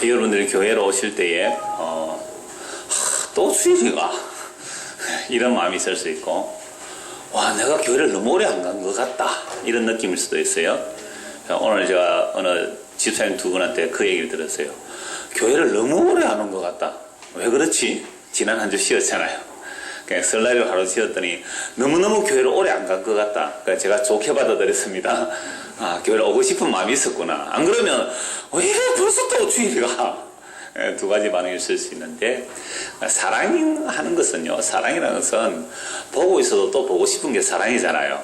여러분들이 교회로 오실 때에 또 주일이가 이런 마음이 있을 수 있고, 와, 내가 교회를 너무 오래 안 간 것 같다 이런 느낌일 수도 있어요. 오늘 제가 어느 집사님 두 분한테 그 얘기를 들었어요. 교회를 너무 오래 안 온 것 같다. 왜 그렇지? 지난 한 주 쉬었잖아요. 그냥 설날을 하루 쉬었더니 너무너무 교회를 오래 안 간 것 같다. 그러니까 제가 좋게 받아들였습니다. 아, 교회를 오고 싶은 마음이 있었구나. 안 그러면 왜 벌써 또 주일이가? 두 가지 반응이 있을 수 있는데, 사랑하는 것은요, 사랑이라는 것은 보고 있어도 또 보고 싶은 게 사랑이잖아요.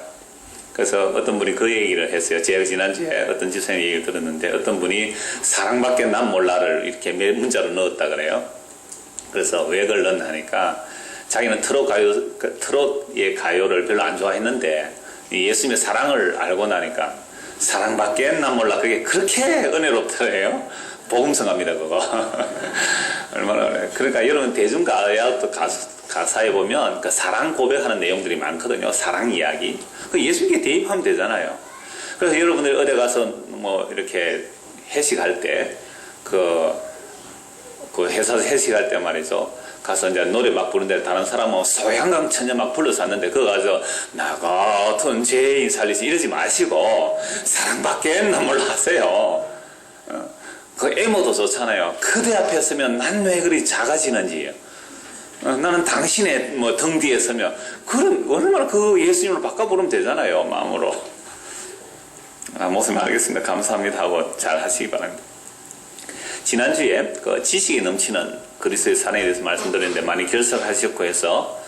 그래서 어떤 분이 그 얘기를 했어요. 제가 지난주에 어떤 집사님 얘기를 들었는데, 어떤 분이 사랑밖에 난 몰라를 이렇게 문자로 넣었다 그래요. 그래서 왜 그걸 넣나 하니까, 자기는 트롯의 가요를 별로 안 좋아했는데 예수님의 사랑을 알고 나니까 사랑밖에 난 몰라, 그게 그렇게 은혜롭더래요. 복음성합니다 그거. 얼마나 그래. 그러니까 여러분 대중가요 가사에 보면 그 사랑 고백하는 내용들이 많거든요. 사랑 이야기. 그 예수님께 대입하면 되잖아요. 그래서 여러분들이 어디 가서 뭐 이렇게 회식할 때 그 회사에서 회식할 때 말이죠. 가서 이제 노래 막 부르는데 다른 사람은 소양강 천녀 막 불러서 왔는데 그거 가서 나 같은 죄인 살리시 이러지 마시고 사랑밖에 난 몰라 하세요. 그 애모도 좋잖아요. 그대 앞에 서면 난 왜 그리 작아지는지, 나는 당신의 뭐 등 뒤에 서면, 그럼 얼마나 그 예수님을 바꿔 부르면 되잖아요, 마음으로. 무슨 말 하겠습니다. 감사합니다 하고 잘 하시기 바랍니다. 지난주에 그 지식이 넘치는 그리스도의 사랑에 대해서 말씀드렸는데 많이 결석하셨고 해서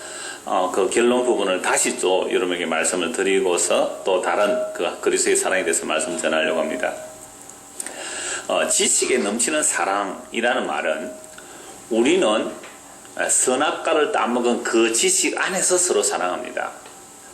그 결론 부분을 다시 또 여러분에게 말씀을 드리고서 또 다른 그 그리스도의 사랑에 대해서 말씀 전하려고 합니다. 지식에 넘치는 사랑이라는 말은 우리는 선악과를 따먹은 그 지식 안에서 서로 사랑합니다.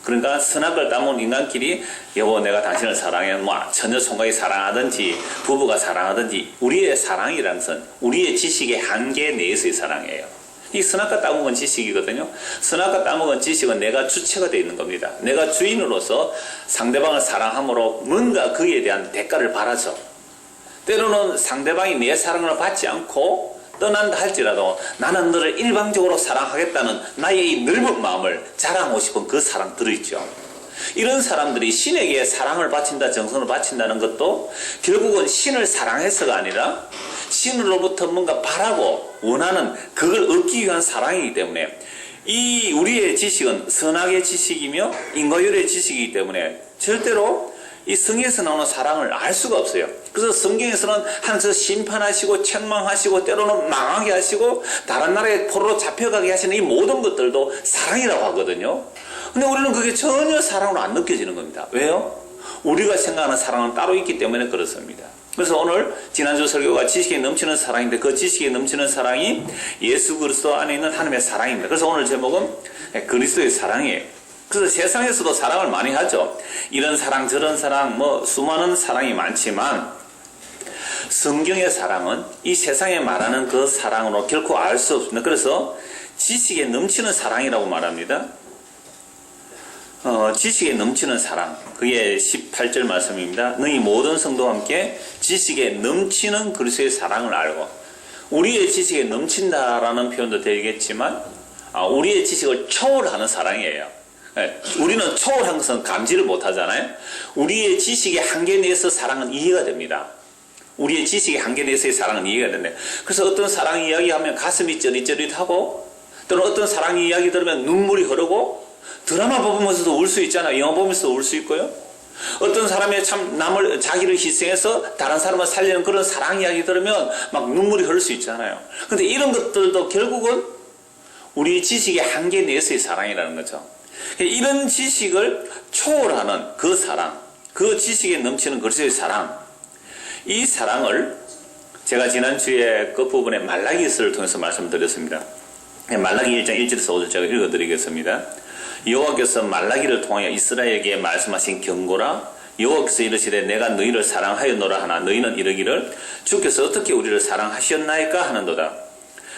그러니까 선악과를 따먹은 인간끼리 여보 내가 당신을 사랑해, 뭐 처녀 총각이 사랑하든지 부부가 사랑하든지, 우리의 사랑이라는 것은 우리의 지식의 한계 내에서의 사랑이에요. 이 선악과 따먹은 지식이거든요. 선악과 따먹은 지식은 내가 주체가 되어 있는 겁니다. 내가 주인으로서 상대방을 사랑함으로 뭔가 그에 대한 대가를 바라죠. 때로는 상대방이 내 사랑을 받지 않고 떠난다 할지라도 나는 너를 일방적으로 사랑하겠다는 나의 이 넓은 마음을 자랑하고 싶은 그 사랑 들어있죠. 이런 사람들이 신에게 사랑을 바친다, 정성을 바친다는 것도 결국은 신을 사랑해서가 아니라 신으로부터 뭔가 바라고 원하는 그걸 얻기 위한 사랑이기 때문에, 이 우리의 지식은 선악의 지식이며 인과율의 지식이기 때문에 절대로 이 성경에서 나오는 사랑을 알 수가 없어요. 그래서 성경에서는 하나님께서 심판하시고 책망하시고 때로는 망하게 하시고 다른 나라의 포로로 잡혀가게 하시는 이 모든 것들도 사랑이라고 하거든요. 근데 우리는 그게 전혀 사랑으로 안 느껴지는 겁니다. 왜요? 우리가 생각하는 사랑은 따로 있기 때문에 그렇습니다. 그래서 오늘 지난주 설교가 지식에 넘치는 사랑인데, 그 지식에 넘치는 사랑이 예수 그리스도 안에 있는 하나님의 사랑입니다. 그래서 오늘 제목은 그리스도의 사랑이에요. 그래서 세상에서도 사랑을 많이 하죠. 이런 사랑 저런 사랑 뭐 수많은 사랑이 많지만 성경의 사랑은 이 세상에 말하는 그 사랑으로 결코 알 수 없습니다. 그래서 지식에 넘치는 사랑이라고 말합니다. 지식에 넘치는 사랑, 그게 18절 말씀입니다. 너희 모든 성도와 함께 지식에 넘치는 그리스도의 사랑을 알고. 우리의 지식에 넘친다라는 표현도 되겠지만 우리의 지식을 초월하는 사랑이에요. 우리는 초월한 것은 감지를 못하잖아요. 우리의 지식의 한계 내에서 사랑은 이해가 됩니다. 우리의 지식의 한계 내에서의 사랑은 이해가 된대. 그래서 어떤 사랑 이야기하면 가슴이 쩌릿쩌릿하고, 또는 어떤 사랑 이야기 들으면 눈물이 흐르고, 드라마 보면서도 울 수 있잖아요. 영화 보면서도 울 수 있고요. 어떤 사람이 참 자기를 희생해서 다른 사람을 살리는 그런 사랑 이야기 들으면 막 눈물이 흐를 수 있잖아요. 근데 이런 것들도 결국은 우리 지식의 한계 내에서의 사랑이라는 거죠. 이런 지식을 초월하는 그 사랑, 그 지식에 넘치는 그리스도의 사랑, 이 사랑을 제가 지난주에 끝부분에 말라기서를 통해서 말씀드렸습니다. 말라기 1장 1절에서 5절 제가 읽어드리겠습니다. 여호와께서 말라기를 통하여 이스라엘에게 말씀하신 경고라. 여호와께서 이르시되 내가 너희를 사랑하였노라 하나 너희는 이르기를 주께서 어떻게 우리를 사랑하셨나이까 하는도다.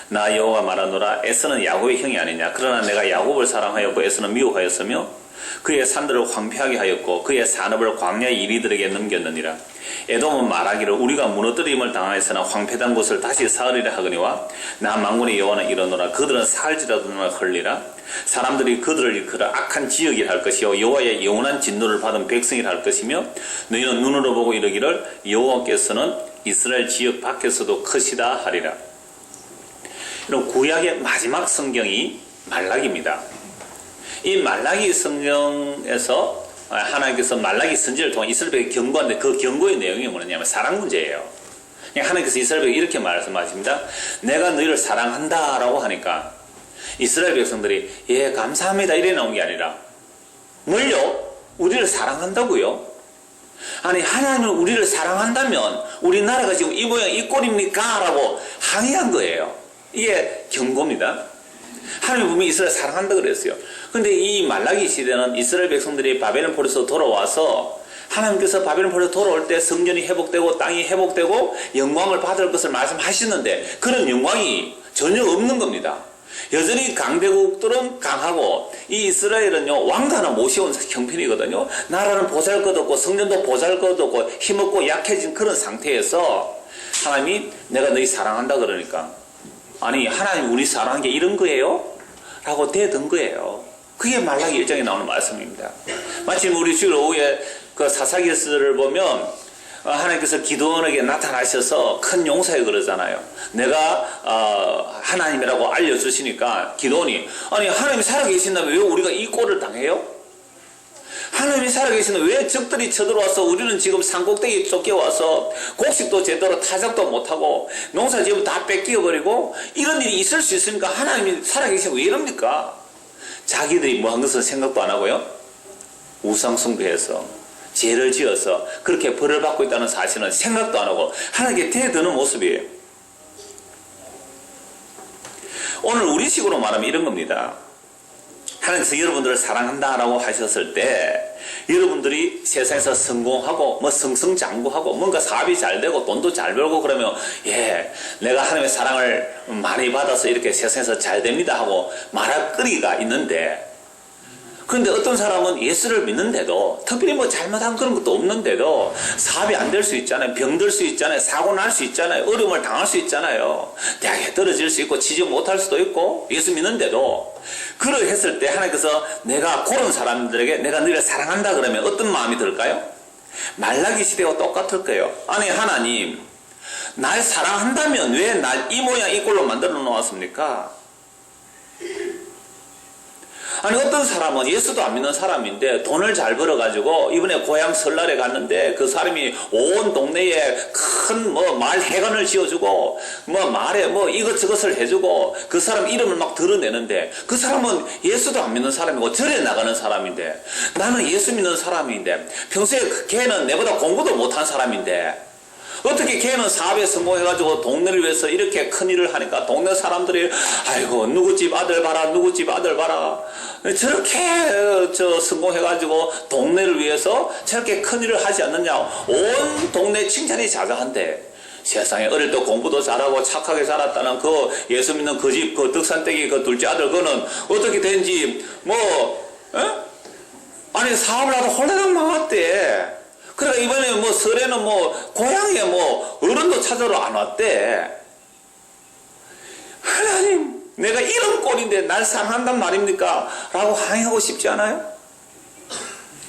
나 여호와 말하노라. 에서는 야곱의 형이 아니냐. 그러나 내가 야곱을 사랑하였고 에서는 미워하였으며 그의 산들을 황폐하게 하였고 그의 산업을 광야의 이리들에게 넘겼느니라. 에돔은 말하기를 우리가 무너뜨림을 당하였으나 황폐한 곳을 다시 사으리라 하거니와 나 만군의 여호와는 이러노라. 그들은 사할지라도 흘리라. 사람들이 그들을 일컬어 악한 지역이라 할 것이요 여호와의 영원한 진노를 받은 백성이라 할 것이며 너희는 눈으로 보고 이르기를 여호와께서는 이스라엘 지역 밖에서도 크시다 하리라. 이런 구약의 마지막 성경이 말라기입니다. 이 말라기 성경에서 하나님께서 말라기 선지를 통해 이스라엘에게 경고하는데 그 경고의 내용이 뭐냐면 사랑 문제예요. 하나님께서 이스라엘에게 이렇게 말씀하십니다. 내가 너희를 사랑한다 라고 하니까 이스라엘 백성들이 예 감사합니다 이래 나온 게 아니라 뭘요? 우리를 사랑한다고요? 아니 하나님은 우리를 사랑한다면 우리나라가 지금 이 모양 이 꼴입니까? 라고 항의한 거예요. 이게 경고입니다. 하나님이 분명히 이스라엘 사랑한다 그랬어요. 근데 이 말라기 시대는 이스라엘 백성들이 바벨론 포로에서 돌아와서 하나님께서 바벨론 포로에서 돌아올 때 성전이 회복되고 땅이 회복되고 영광을 받을 것을 말씀하시는데 그런 영광이 전혀 없는 겁니다. 여전히 강대국들은 강하고 이 이스라엘은요 왕도 하나 모셔온 형편이거든요. 나라는 보잘것없고 성전도 보잘것없고 힘없고 약해진 그런 상태에서 하나님이 내가 너희 사랑한다 그러니까 아니 하나님 우리 사랑한 게 이런 거예요? 라고 대든 거예요. 그게 말라기 1장에 나오는 말씀입니다. 마침 우리 주일 오후에 그 사사기서를 보면 하나님께서 기드온에게 나타나셔서 큰 용사에 그러잖아요. 내가 하나님이라고 알려주시니까 기드온이 아니 하나님이 살아계신다면 왜 우리가 이 꼴을 당해요? 하나님이 살아계시는데 왜 적들이 쳐들어와서 우리는 지금 산꼭대기 쫓겨와서 곡식도 제대로 타작도 못하고 농사지으면 다 뺏겨버리고 이런 일이 있을 수 있으니까 하나님이 살아계시면 왜 이럽니까? 자기들이 뭐 한 것은 생각도 안 하고요. 우상 숭배해서 죄를 지어서 그렇게 벌을 받고 있다는 사실은 생각도 안 하고 하나님께 대드는 모습이에요. 오늘 우리식으로 말하면 이런 겁니다. 하나님께서 여러분들을 사랑한다라고 하셨을 때 여러분들이 세상에서 성공하고 뭐 승승장구하고 뭔가 사업이 잘 되고 돈도 잘 벌고 그러면 예 내가 하나님의 사랑을 많이 받아서 이렇게 세상에서 잘 됩니다 하고 말할 거리가 있는데 그런데 어떤 사람은 예수를 믿는데도 특별히 뭐 잘못한 그런 것도 없는데도 사업이 안 될 수 있잖아요. 병들 수 있잖아요. 사고 날 수 있잖아요. 어려움을 당할 수 있잖아요. 대학에 떨어질 수 있고 취직 못할 수도 있고 예수 믿는데도 그러했을 때 하나님께서 내가 그런 사람들에게 내가 너희를 사랑한다 그러면 어떤 마음이 들까요? 말라기 시대와 똑같을 거예요. 아니 하나님 날 사랑한다면 왜 날 이 모양 이 꼴로 만들어 놓았습니까? 아니 어떤 사람은 예수도 안 믿는 사람인데 돈을 잘 벌어가지고 이번에 고향 설날에 갔는데 그 사람이 온 동네에 큰 뭐 말 해관을 지어주고 뭐 말에 뭐 이것저것을 해주고 그 사람 이름을 막 드러내는데 그 사람은 예수도 안 믿는 사람이고 절에 나가는 사람인데 나는 예수 믿는 사람인데 평소에 걔는 내보다 공부도 못한 사람인데 어떻게 걔는 사업에 성공해가지고 동네를 위해서 이렇게 큰일을 하니까 동네 사람들이 아이고 누구 집 아들 봐라 누구 집 아들 봐라 저렇게 성공해가지고 동네를 위해서 저렇게 큰일을 하지 않느냐 온 동네 칭찬이 자자한데 세상에 어릴 때 공부도 잘하고 착하게 자랐다는 그 예수 믿는 그 집 그 덕산댁이 그 둘째 아들 그는 어떻게 된지 아니 사업을 하다 홀라당 망했대. 그러니까 이번에 뭐 설에는 뭐 고향에 뭐 어른도 찾으러 안 왔대. 하나님 내가 이런 꼴인데 날 사랑한단 말입니까? 라고 항의하고 싶지 않아요?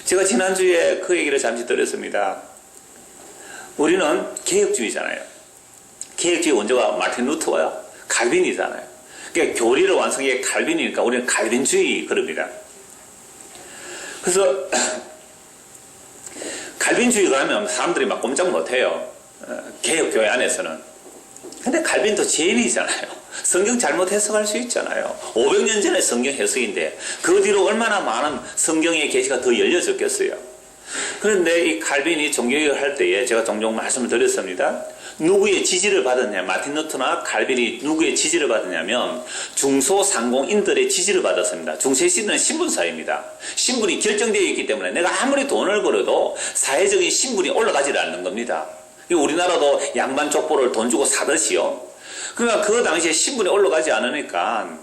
제가 지난주에 그 얘기를 잠시 드렸습니다. 우리는 개혁주의잖아요. 개혁주의 원조가 마틴 루터와 칼빈이잖아요. 그러니까 교리를 완성한 게 칼빈이니까 우리는 칼빈주의 그럽니다. 그래서 칼빈주의가 하면 사람들이 막 꼼짝 못해요. 개혁교회 안에서는. 근데 칼빈도 죄인이잖아요. 성경 잘못 해석할 수 있잖아요. 500년 전에 성경 해석인데 그 뒤로 얼마나 많은 성경의 계시가 더 열려졌겠어요. 그런데 이 칼빈이 종교개혁을 할 때에 제가 종종 말씀을 드렸습니다. 누구의 지지를 받았냐? 마틴 루터나 칼빈이 누구의 지지를 받았냐면 중소상공인들의 지지를 받았습니다. 중세시대는 신분사회입니다. 신분이 결정되어 있기 때문에 내가 아무리 돈을 벌어도 사회적인 신분이 올라가지 않는 겁니다. 우리나라도 양반 족보를 돈 주고 사듯이요. 그러니까 그 당시에 신분이 올라가지 않으니까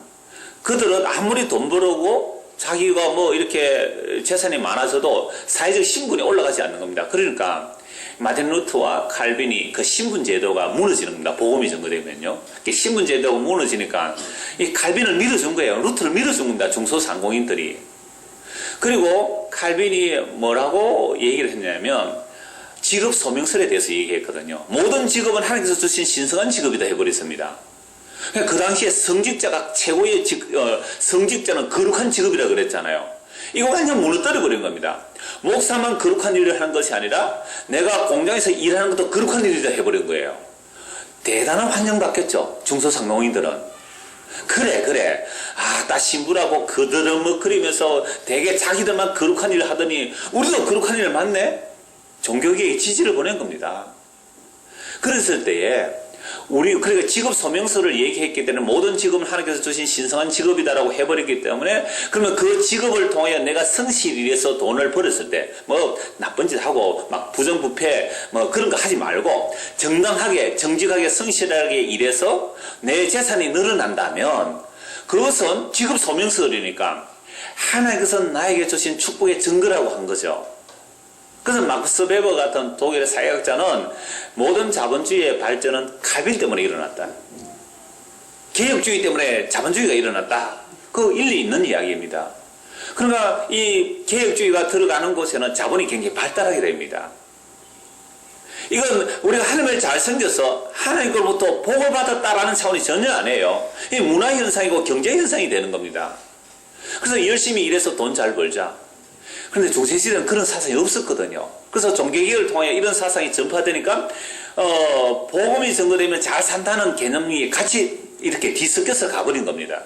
그들은 아무리 돈 벌고 자기가 뭐 이렇게 재산이 많아져도 사회적 신분이 올라가지 않는 겁니다. 그러니까 마틴 루터와 칼빈이 그 신분 제도가 무너지는 겁니다. 복음이 전거되면요. 신분 제도가 무너지니까 이 칼빈을 밀어준 거예요. 루터를 밀어준 겁니다. 중소상공인들이. 그리고 칼빈이 뭐라고 얘기를 했냐면 직업 소명설에 대해서 얘기했거든요. 모든 직업은 하나님께서 주신 신성한 직업이다 해버렸습니다. 그 당시에 성직자가 최고의 성직자는 거룩한 직업이라 그랬잖아요. 이거 완전 무너뜨려 버린 겁니다. 목사만 거룩한 일을 하는 것이 아니라 내가 공장에서 일하는 것도 거룩한 일이라 해버린 거예요. 대단한 환경 바뀌었죠. 중소상공인들은. 그래. 나 신부라고 그들먹거리면서 되게 자기들만 거룩한 일을 하더니 우리도 거룩한 일을 맞네? 종교계에 지지를 보낸 겁니다. 그랬을 때에 그러니까 직업 소명서를 얘기했기 때문에 모든 직업은 하나님께서 주신 신성한 직업이다라고 해버렸기 때문에 그러면 그 직업을 통해 내가 성실히 일해서 돈을 벌었을 때 뭐 나쁜 짓 하고 막 부정부패 뭐 그런 거 하지 말고 정당하게 정직하게 성실하게 일해서 내 재산이 늘어난다면 그것은 직업 소명서이니까 하나님께서 나에게 주신 축복의 증거라고 한 거죠. 그래서 막스 베버 같은 독일의 사회학자는 모든 자본주의의 발전은 칼빈 때문에 일어났다. 개혁주의 때문에 자본주의가 일어났다. 그 일리 있는 이야기입니다. 그러니까 이 개혁주의가 들어가는 곳에는 자본이 굉장히 발달하게 됩니다. 이건 우리가 하나님을 잘 섬겨서 하나님 걸로부터 복을 받았다라는 차원이 전혀 아니에요. 이 문화현상이고 경제현상이 되는 겁니다. 그래서 열심히 일해서 돈 잘 벌자. 그런데 중세시대는 그런 사상이 없었거든요. 그래서 종교개혁을 통해 이런 사상이 전파되니까 복음이 전거되면 잘 산다는 개념이 같이 이렇게 뒤섞여서 가버린 겁니다.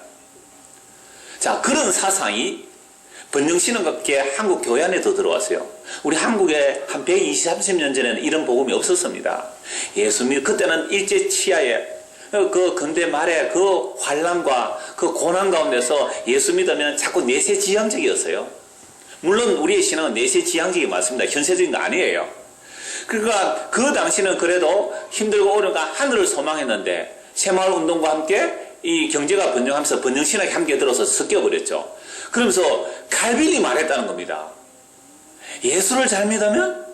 자, 그런 사상이 번영신앙계 한국 교회 안에도 들어왔어요. 우리 한국에 한 120, 30년 전에는 이런 복음이 없었습니다. 예수님 그때는 일제 치하에 그 근대 말에 그 환란과 그 고난 가운데서 예수 믿으면 자꾸 내세지향적이었어요. 물론 우리의 신앙은 내세지향적이 맞습니다. 현세적인 거 아니에요. 그러니까 그 당시는 그래도 힘들고 어려우니까 하늘을 소망했는데 새마을운동과 함께 이 경제가 번영하면서 번영신학이 함께 들어서 섞여버렸죠. 그러면서 칼빈이 말했다는 겁니다. 예수를 잘 믿으면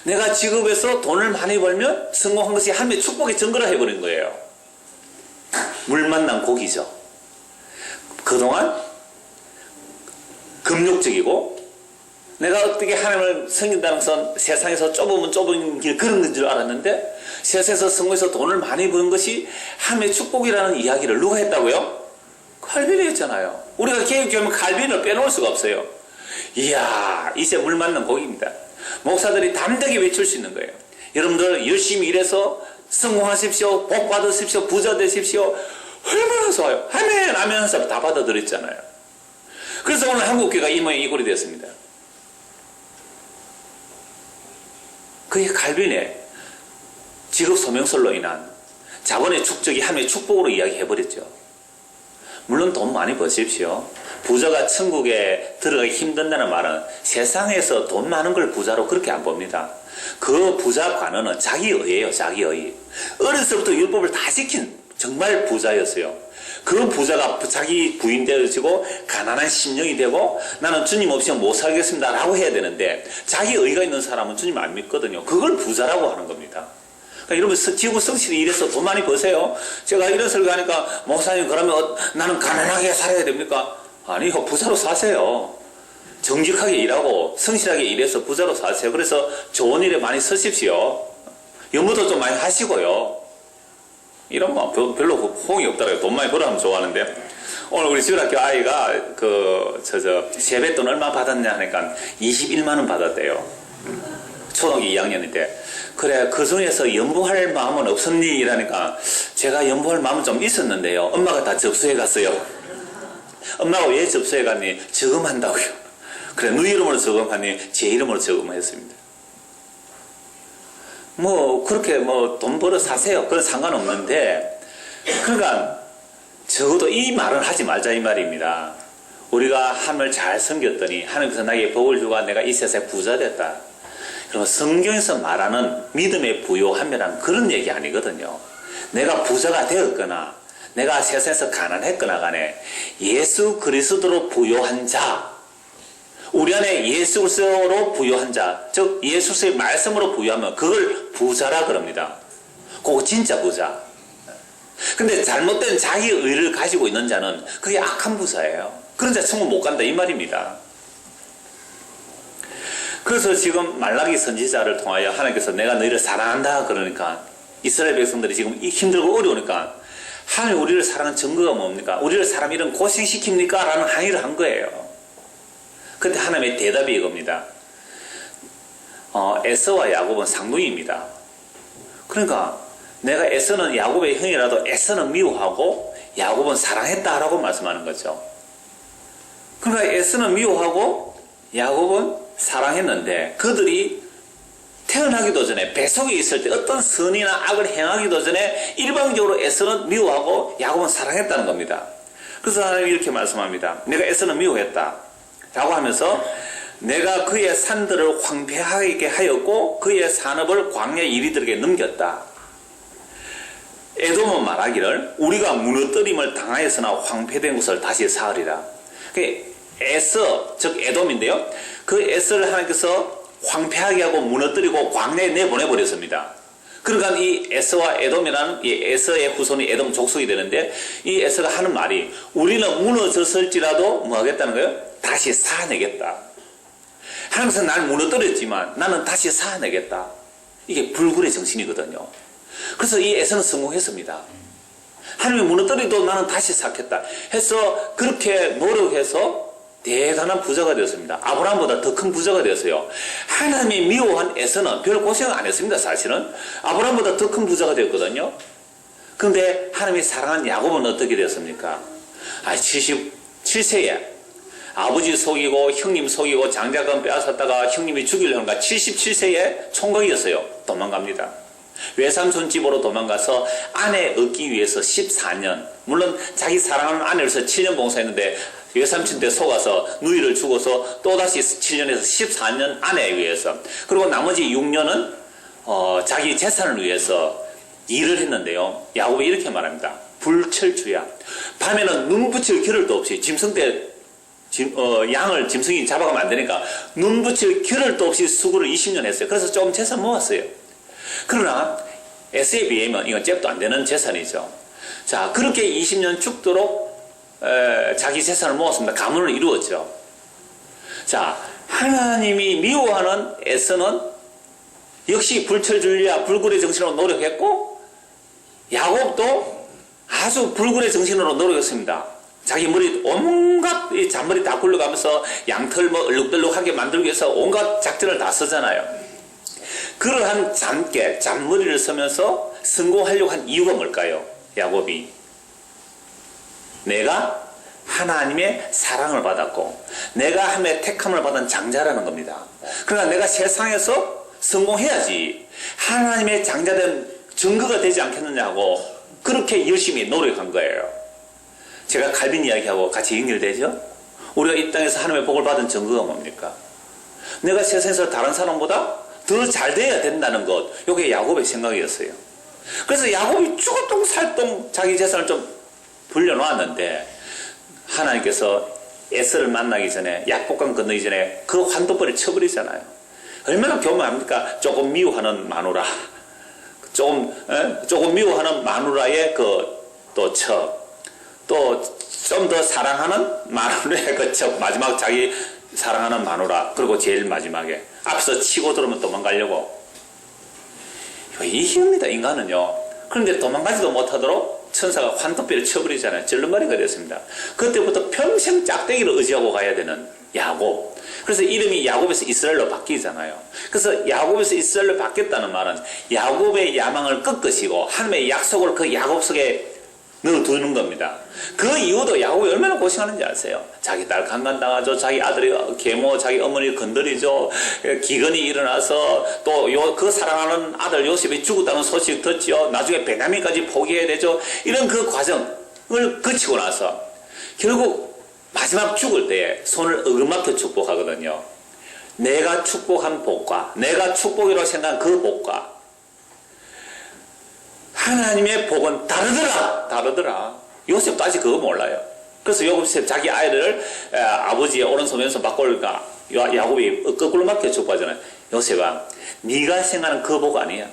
내가 직업에서 돈을 많이 벌면 성공한 것이 하나님의 축복의 증거라 해버린 거예요. 물 만난 고기죠. 그동안 금욕적이고 내가 어떻게 하나님을 섬긴다는 것은 세상에서 좁은 길 그런 건 줄 알았는데 세상에서 성공해서 돈을 많이 버는 것이 하나님의 축복이라는 이야기를 누가 했다고요? 칼빈이 했잖아요. 우리가 개혁교회면 칼빈을 빼놓을 수가 없어요. 이야, 이제 물 맞는 고기입니다. 목사들이 담대하게 외칠 수 있는 거예요. 여러분들 열심히 일해서 성공하십시오. 복 받으십시오. 부자 되십시오. 얼마나 좋아요. 아멘 아멘 하면서 다 받아들였잖아요. 그래서 오늘 한국교회가 이 모양 이 꼴이 되었습니다. 그게 칼빈의 직업 소명설로 인한 자본의 축적이 하나님의 축복으로 이야기해버렸죠. 물론 돈 많이 버십시오. 부자가 천국에 들어가기 힘든다는 말은 세상에서 돈 많은 걸 부자로 그렇게 안 봅니다. 그 부자 관원은 자기의예요. 자기의. 어렸을 때부터 율법을 다 지킨 정말 부자였어요. 그 부자가 자기 부인 되어지고 가난한 심령이 되고 나는 주님 없이는 못 살겠습니다 라고 해야 되는데 자기 의가 있는 사람은 주님 안 믿거든요. 그걸 부자라고 하는 겁니다. 그러니까 여러분 지구 성실히 일해서 돈 많이 버세요. 제가 이런 설교하니까 목사님 그러면 나는 가난하게 살아야 됩니까? 아니요. 부자로 사세요. 정직하게 일하고 성실하게 일해서 부자로 사세요. 그래서 좋은 일에 많이 쓰십시오. 연구도 좀 많이 하시고요. 이런 거 별로 호응이 없더라고요. 돈 많이 벌어하면 좋아하는데. 오늘 우리 지울학교 아이가 세뱃돈 얼마 받았냐 하니까 21만 원 받았대요. 초등학교 2학년인데. 그래, 그 중에서 연부할 마음은 없었니? 이러니까 제가 연부할 마음은 좀 있었는데요. 엄마가 다 접수해 갔어요. 엄마가 왜 접수해 갔니? 저금한다고요. 그래, 누 이름으로 저금하니? 제 이름으로 저금했습니다. 그렇게 돈 벌어 사세요. 그건 상관없는데, 그러니까, 적어도 이 말은 하지 말자 이 말입니다. 우리가 하나님을 잘 섬겼더니, 하나님께서 나에게 복을 주고 내가 이 세상에 부자 됐다. 그러면 성경에서 말하는 믿음의 부요함이란 그런 얘기 아니거든요. 내가 부자가 되었거나, 내가 세상에서 가난했거나 간에 예수 그리스도로 부요한 자, 우리 안에 예수 그리스도로 부요한 자, 즉 예수의 말씀으로 부요하면 그걸 부자라 그럽니다. 그거 진짜 부자. 근데 잘못된 자기 의를 가지고 있는 자는 그게 악한 부자예요. 그런 자 천국 못 간다 이 말입니다. 그래서 지금 말라기 선지자를 통하여 하나님께서 내가 너희를 사랑한다 그러니까 이스라엘 백성들이 지금 힘들고 어려우니까 하나님 우리를 사랑하는 증거가 뭡니까? 우리를 사람 이런 고생시킵니까? 라는 항의를 한 거예요. 그때 하나님의 대답이 이겁니다. 에서와 야곱은 쌍둥이입니다. 그러니까 내가 에서는 야곱의 형이라도 에서는 미워하고 야곱은 사랑했다라고 말씀하는 거죠. 그러니까 에서는 미워하고 야곱은 사랑했는데 그들이 태어나기도 전에 뱃속에 있을 때 어떤 선이나 악을 행하기도 전에 일방적으로 에서는 미워하고 야곱은 사랑했다는 겁니다. 그래서 하나님이 이렇게 말씀합니다. 내가 에서는 미워했다 라고 하면서 내가 그의 산들을 황폐하게 하였고 그의 산업을 광야 이리들에게 넘겼다. 에돔은 말하기를 우리가 무너뜨림을 당하였으나 황폐된 곳을 다시 사으리라. 에서 즉 에돔인데요. 그 에서를 하나님께서 황폐하게 하고 무너뜨리고 광야에 내보내버렸습니다. 그러니까 이 에서와 에돔이라는 이 에서의 후손이 에돔 족속이 되는데 이 에서가 하는 말이 우리는 무너졌을지라도 뭐 하겠다는 거예요? 다시 살아내겠다. 하나님께서 날 무너뜨렸지만 나는 다시 살아내겠다. 이게 불굴의 정신이거든요. 그래서 이 에서는 성공했습니다. 하나님이 무너뜨려도 나는 다시 쌓겠다 해서 그렇게 노력해서 대단한 부자가 되었습니다. 아브라함보다 더 큰 부자가 되었어요. 하나님이 미워한 에서는 별 고생 안 했습니다. 사실은 아브라함보다 더 큰 부자가 되었거든요. 그런데 하나님이 사랑한 야곱은 어떻게 되었습니까? 77세에 아버지 속이고 형님 속이고 장자금 빼앗았다가 형님이 죽이려는가 77세에 총각이었어요. 도망갑니다. 외삼촌 집으로 도망가서 아내 얻기 위해서 14년, 물론 자기 사랑하는 아내로서 7년 봉사했는데 외삼촌 때 속아서 누이를 죽어서 또다시 7년에서 14년 아내에 위해서, 그리고 나머지 6년은 자기 재산을 위해서 일을 했는데요. 야곱이 이렇게 말합니다. 불철주야. 밤에는 눈 붙일 겨를도 없이 짐승 때 양을 짐승이 잡아가면 안 되니까 눈 붙일 겨를도 없이 수고를 20년 했어요. 그래서 조금 재산 모았어요. 그러나 S에 비하면 이건 잽도 안 되는 재산이죠. 자, 그렇게 20년 죽도록 자기 재산을 모았습니다. 가문을 이루었죠. 자, 하나님이 미워하는 에서는 역시 불철주의와 불굴의 정신으로 노력했고 야곱도 아주 불굴의 정신으로 노력했습니다. 자기 머리 온갖 잔머리 다 굴러가면서 양털 뭐 얼룩덜룩하게 만들기 위해서 온갖 작전을 다 쓰잖아요. 그러한 잔머리를 쓰면서 성공하려고 한 이유가 뭘까요? 야곱이 내가 하나님의 사랑을 받았고 내가 하나님의 택함을 받은 장자라는 겁니다. 그러나 내가 세상에서 성공해야지 하나님의 장자된 증거가 되지 않겠느냐고 그렇게 열심히 노력한 거예요. 제가 칼빈 이야기하고 같이 연결되죠? 우리가 이 땅에서 하나님의 복을 받은 증거가 뭡니까? 내가 세상에서 다른 사람보다 더 잘 돼야 된다는 것, 이게 야곱의 생각이었어요. 그래서 야곱이 죽었동 살동 자기 재산을 좀 불려놓았는데 하나님께서 에서를 만나기 전에 약복강 건너기 전에 그 환도벌을 쳐버리잖아요. 얼마나 교만합니까? 조금 미워하는 마누라, 조금 미워하는 마누라의 또 좀 더 사랑하는 마누라의 그 척, 마지막 자기 사랑하는 마누라, 그리고 제일 마지막에 앞서 치고 들어오면 도망가려고. 이깁니다, 인간은요. 그런데 도망가지도 못하도록 천사가 환도뼈를 쳐버리잖아요. 절름발이가 됐습니다. 그때부터 평생 짝대기를 의지하고 가야 되는 야곱. 그래서 이름이 야곱에서 이스라엘로 바뀌잖아요. 그래서 야곱에서 이스라엘로 바뀌었다는 말은 야곱의 야망을 꺾으시고 하나님의 약속을 그 야곱 속에 넣어두는 겁니다. 그 이후도 야곱이 얼마나 고생하는지 아세요? 자기 딸 강간당하죠. 자기 아들이 계모, 자기 어머니 건드리죠. 기근이 일어나서 또 그 사랑하는 아들 요셉이 죽었다는 소식 듣지요. 나중에 베냐민까지 포기해야 되죠. 이런 그 과정을 거치고 나서 결국 마지막 죽을 때 손을 어긋맞게 축복하거든요. 내가 축복한 복과 내가 축복이라고 생각한 그 복과 하나님의 복은 다르더라. 요셉도 아직 그거 몰라요. 그래서 요셉 자기 아이를 아버지의 오른손 왼손 바꾸니까 야곱이 거꾸로 맡겨 축복하잖아요. 요셉아, 네가 생각하는 그 복 아니야.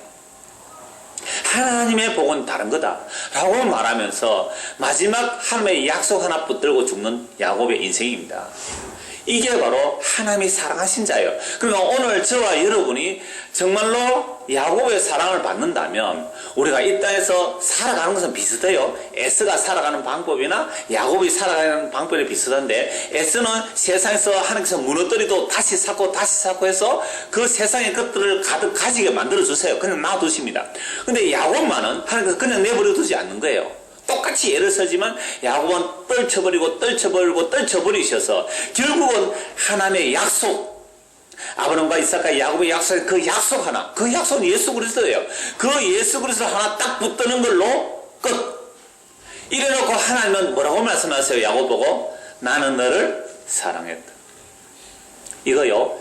하나님의 복은 다른 거다 라고 말하면서 마지막 하나님의 약속 하나 붙들고 죽는 야곱의 인생입니다. 이게 바로 하나님이 사랑하신 자예요. 그러니까 오늘 저와 여러분이 정말로 야곱의 사랑을 받는다면 우리가 이 땅에서 살아가는 것은 비슷해요. 에스가 살아가는 방법이나 야곱이 살아가는 방법이 비슷한데, 에스는 세상에서 하나님께서 무너뜨리도 다시 쌓고 해서 그 세상의 것들을 가득 가지게 만들어주세요. 그냥 놔두십니다. 근데 야곱만은 하나님께서 그냥 내버려 두지 않는 거예요. 똑같이 예를 서지만 야곱은 떨쳐버리셔서 결국은 하나님의 약속, 아브라함과 이삭과 야곱의 약속, 그 약속은 예수 그리스도예요. 그 예수 그리스도 하나 딱 붙드는 걸로 끝. 이래놓고 하나님은 뭐라고 말씀하세요? 야곱 보고 나는 너를 사랑했다. 이거요,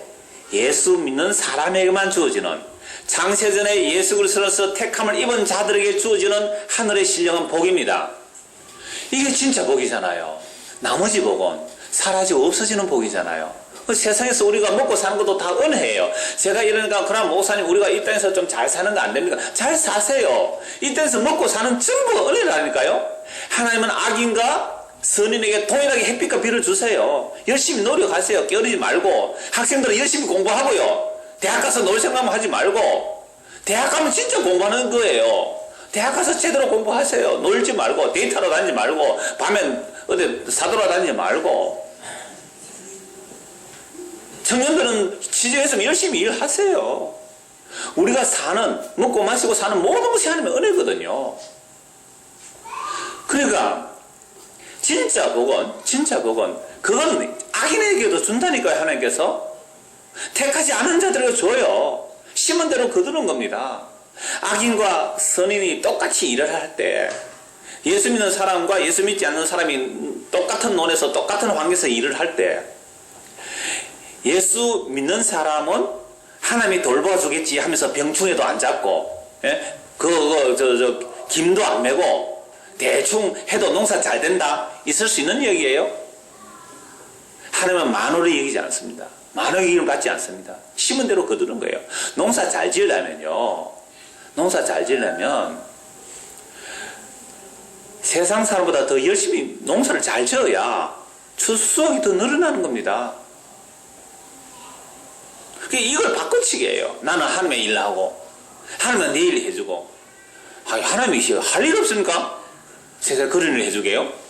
예수 믿는 사람에게만 주어지는, 창세전에 예수 그리스도로서 택함을 입은 자들에게 주어지는 하늘의 신령한 복입니다. 이게 진짜 복이잖아요. 나머지 복은 사라지고 없어지는 복이잖아요. 세상에서 우리가 먹고 사는 것도 다 은혜예요. 제가 이러니까, 그럼 목사님 우리가 이 땅에서 좀 잘 사는 거 안 됩니까? 잘 사세요. 이 땅에서 먹고 사는 전부가 은혜라니까요. 하나님은 악인과 선인에게 동일하게 햇빛과 비를 주세요. 열심히 노력하세요. 게으르지 말고. 학생들은 열심히 공부하고요. 대학 가서 놀 생각만 하지 말고, 대학 가면 진짜 공부하는 거예요. 대학 가서 제대로 공부하세요. 놀지 말고, 데이트하러 다니지 말고, 밤엔 어디 사돌아 다니지 말고. 청년들은 취직했으면 열심히 일하세요. 우리가 먹고 마시고 사는 모든 것이 하나님의 은혜거든요. 그러니까 진짜 복은 그건 악인에게도 준다니까요. 하나님께서 택하지 않은 자들에게 줘요. 심은 대로 거두는 겁니다. 악인과 선인이 똑같이 일을 할 때, 예수 믿는 사람과 예수 믿지 않는 사람이 똑같은 논에서 똑같은 환경에서 일을 할 때, 예수 믿는 사람은 하나님이 돌봐주겠지 하면서 병충해도 안 잡고, 김도 안 메고 대충 해도 농사 잘 된다, 있을 수 있는 얘기예요. 하나님은 만호를 여기지 않습니다. 만호 얘기를 받지 않습니다. 심은 대로 거두는 거예요. 농사 잘 지으려면 세상 사람보다 더 열심히 농사를 잘 지어야 수확이 더 늘어나는 겁니다. 이걸 바꿔치기예요. 나는 하나님의 일을 하고, 하나님은 내 일을 해주고. 하나님이 할 일 없습니까? 세상에 그런 일을 해주게요?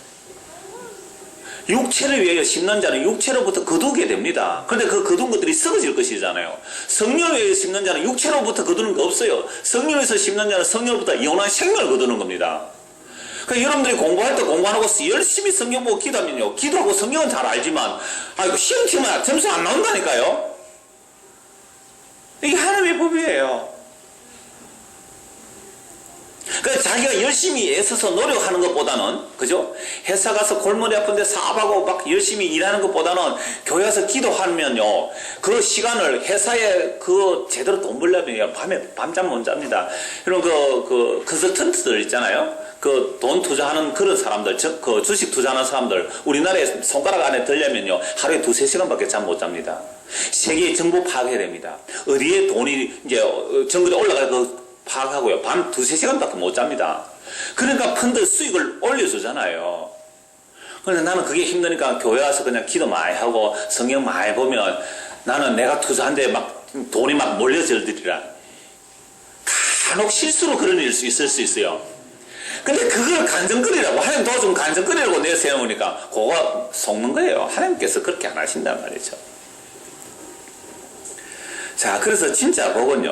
육체를 위하여 심는 자는 육체로부터 거두게 됩니다. 그런데 그 거둔 것들이 썩어질 것이잖아요. 성령을 위하여 심는 자는 육체로부터 거두는 거 없어요. 성령에서 심는 자는 성령으로부터 영원한 생명을 거두는 겁니다. 그러니까 여러분들이 공부할 때 공부하고 열심히 성경 보고 기도하면요, 기도하고 성경은 잘 알지만 이거 시험 치면 점수 안 나온다니까요. 이게 하나님의 법이에요. 그러니까 자기가 열심히 애써서 노력하는 것보다는, 그죠? 회사 가서 골머리 아픈데 사업하고 막 열심히 일하는 것보다는 교회 와서 기도하면요, 그 시간을 회사에 제대로 돈 벌려면 밤잠 못 잡니다. 이런 컨설턴트들 있잖아요. 돈 투자하는 그런 사람들, 주식 투자하는 사람들, 우리나라에 손가락 안에 들려면요, 하루에 2-3시간밖에 잠 못 잡니다. 세계의 정보 파악해야 됩니다. 어디에 돈이 이제 정글에 올라갈 파악하고요. 밤 2-3시간밖에 못 잡니다. 그러니까 펀드 수익을 올려주잖아요. 그런데 나는 그게 힘드니까 교회 와서 그냥 기도 많이 하고 성경 많이 보면 나는 내가 투자한데 돈이 몰려들리라. 간혹 실수로 그런 일이 있을 수 있어요. 근데 그걸 간증거리라고, 하나님 도와주면 간증거리라고 내세우니까 그거 속는 거예요. 하나님께서 그렇게 안 하신단 말이죠. 자, 그래서 진짜 복은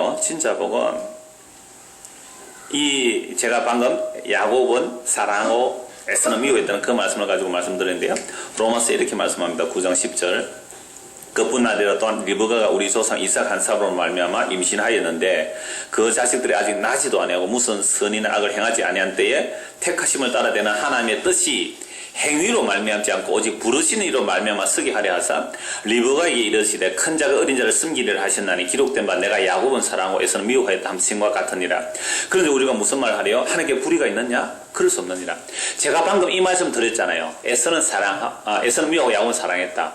제가 방금 야곱은 사랑하고 애쓰는 미워했다는 그 말씀을 가지고 말씀드렸는데요. 로마서 이렇게 말씀합니다. 9장 10절. 그뿐 아니라 또한 리브가가 우리 조상 이삭 한 사람으로 말미암아 임신하였는데 그 자식들이 아직 나지도 아니하고 무슨 선이나 악을 행하지 아니한 때에 택하심을 따라되는 하나님의 뜻이 행위로 말미암지 않고 오직 부르시는 이로 말미암아 쓰게 하려 하사 리브가에게 이르시되 큰 자가 어린 자를 섬기리라 하셨나니 기록된 바 내가 야곱은 사랑하고 에서는 미워하였다 함과 같으니라. 그런데 우리가 무슨 말 하래요? 하나님께 불의가 있느냐? 그럴 수 없느니라. 제가 방금 이 말씀 드렸잖아요. 에서는 미워하고 야곱은 사랑했다.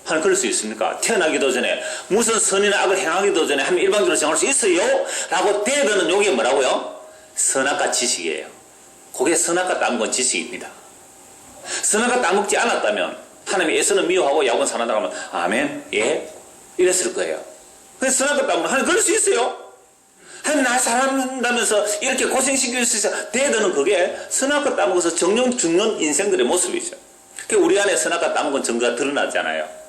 하나님 그럴 수 있습니까? 태어나기도 전에 무슨 선이나 악을 행하기도 전에 하나님 일방적으로 정할 수 있어요? 라고 대드는 요게 뭐라고요? 선악과 지식이에요. 그게 선악과 따먹은 지식입니다. 선악과 따먹지 않았다면 하나님이 에서는 미워하고 야곱은 사랑한다고 하면 아멘, 예? 이랬을 거예요. 그래서 선악과 따먹는 하나님 그럴 수 있어요? 하나님 나 사랑한다면서 이렇게 고생시킬 수 있어요? 대드는 그게 선악과 따먹어서 정령 죽는 인생들의 모습이죠. 그러니까 우리 안에 선악과 따먹은 증거가 드러나잖아요.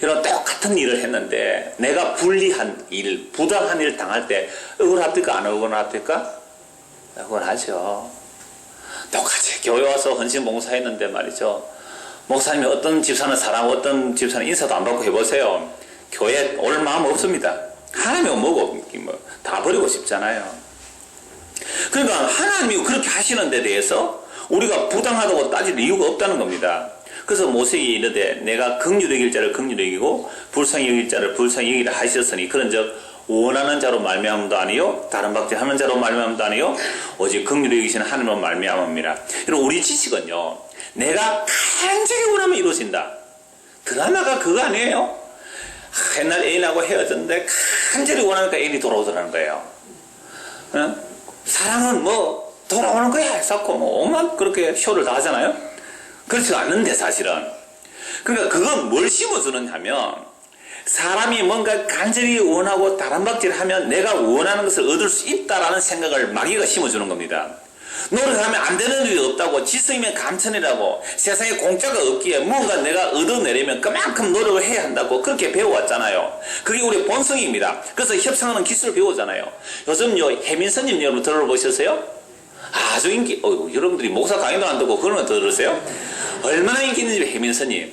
이런 똑같은 일을 했는데 내가 불리한 일, 부당한 일 당할 때 억울합니까? 안 억울합니까? 억울하죠. 똑같이 교회 와서 헌신봉사했는데 말이죠. 목사님이 어떤 집사는 사랑하고 어떤 집사는 인사도 안 받고 해보세요. 교회 올 마음 없습니다. 하나님은 뭐고 다 버리고 싶잖아요. 그러니까 하나님이 그렇게 하시는 데 대해서 우리가 부당하다고 따질 이유가 없다는 겁니다. 그래서 모세에게 이르되 내가 긍휼히 여길 자를 긍휼히 여기고 불쌍히 여길 자를 불쌍히 여기라 하셨으니 그런즉 원하는 자로 말미암음도 아니요 다른 박제하는 자로 말미암음도 아니요 오직 긍휼히 여기시는 하나님으로 말미암음이라. 여러분 우리 지식은요 내가 간절히 원하면 이루어진다. 드라마가 그거 아니에요? 옛날 애인하고 헤어졌는데 간절히 원하니까 애인이 돌아오더라는 거예요. 사랑은 뭐 돌아오는 거야 했었고 뭐 오만 그렇게 쇼를 다 하잖아요. 그렇지 않는데 사실은. 그러니까 그건 뭘 심어주느냐 하면 사람이 뭔가 간절히 원하고 다란박질을 하면 내가 원하는 것을 얻을 수 있다라는 생각을 마귀가 심어주는 겁니다. 노력하면 안 되는 일이 없다고, 지성이면 감천이라고, 세상에 공짜가 없기에 뭔가 내가 얻어내려면 그만큼 노력을 해야 한다고 그렇게 배워왔잖아요. 그게 우리 본성입니다. 그래서 협상하는 기술을 배우잖아요. 요즘요 해민스님 여러분 들어보셨어요? 아주 인기, 여러분들이 목사 강의도 안 듣고 그런 거 들으세요? 얼마나 인기 있는지 해민스님.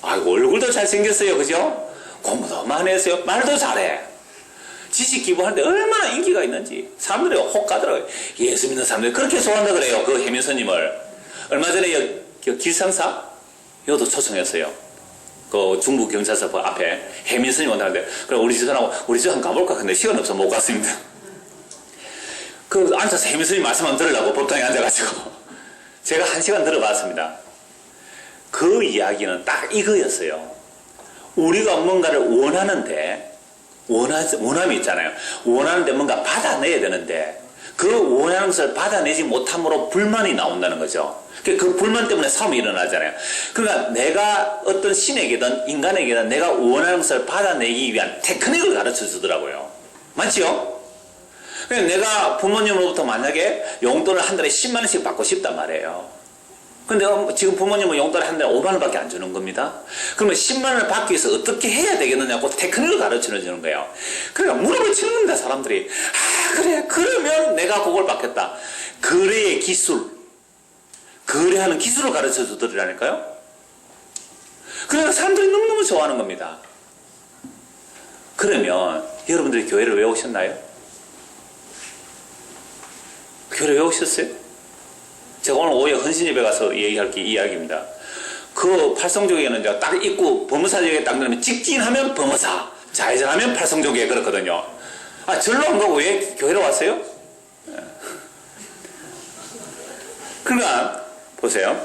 얼굴도 잘생겼어요. 그죠? 공부도 많이 했어요. 말도 잘해. 지식 기부하는데 얼마나 인기가 있는지 사람들이 혹 가더라고요. 예수 믿는 사람들이 그렇게 좋아한다 그래요. 그 해민스님을. 얼마 전에 길상사 이것도 초청했어요. 그 중부 경찰서 앞에 해민스님 온다는데 그럼 우리 집사람하고 우리 집 한번 가볼까 근데 시간 없어서 못 갔습니다. 그 앉아서 해민스님 말씀 한번 들으려고 법당에 앉아가지고 제가 1시간 들어봤습니다. 그 이야기는 딱 이거였어요. 우리가 뭔가를 원하는데 원함이 있잖아요. 원하는데 뭔가 받아내야 되는데 그 원하는 것을 받아내지 못함으로 불만이 나온다는 거죠. 그 불만 때문에 싸움이 일어나잖아요. 그러니까 내가 어떤 신에게든 인간에게든 내가 원하는 것을 받아내기 위한 테크닉을 가르쳐 주더라고요. 맞지요? 그러니까 내가 부모님으로부터 만약에 용돈을 한 달에 10만 원씩 받고 싶단 말이에요. 근데 지금 부모님은 용돈을 한 달에 5만 원밖에 안 주는 겁니다. 그러면 10만 원을 받기 위해서 어떻게 해야 되겠느냐고 테크닉을 가르쳐 주는 거예요. 그러니까 무릎을 치는 겁니다, 사람들이. 그래, 그러면 내가 그걸 받겠다. 거래의 기술, 거래하는 기술을 가르쳐 주더라니까요. 그러니까 사람들이 너무너무 좋아하는 겁니다. 그러면 여러분들이 교회를 왜 오셨나요? 교회를 왜 오셨어요? 제가 오늘 오후에 헌신예배 가서 얘기할 게 이야기입니다. 그 팔성족에는 딱 입구 범어사역에 딱 넣으면 직진하면 범어사, 좌회전하면 팔성족에 그렇거든요. 절로 안 가고 왜 교회로 왔어요? 그러니까 보세요.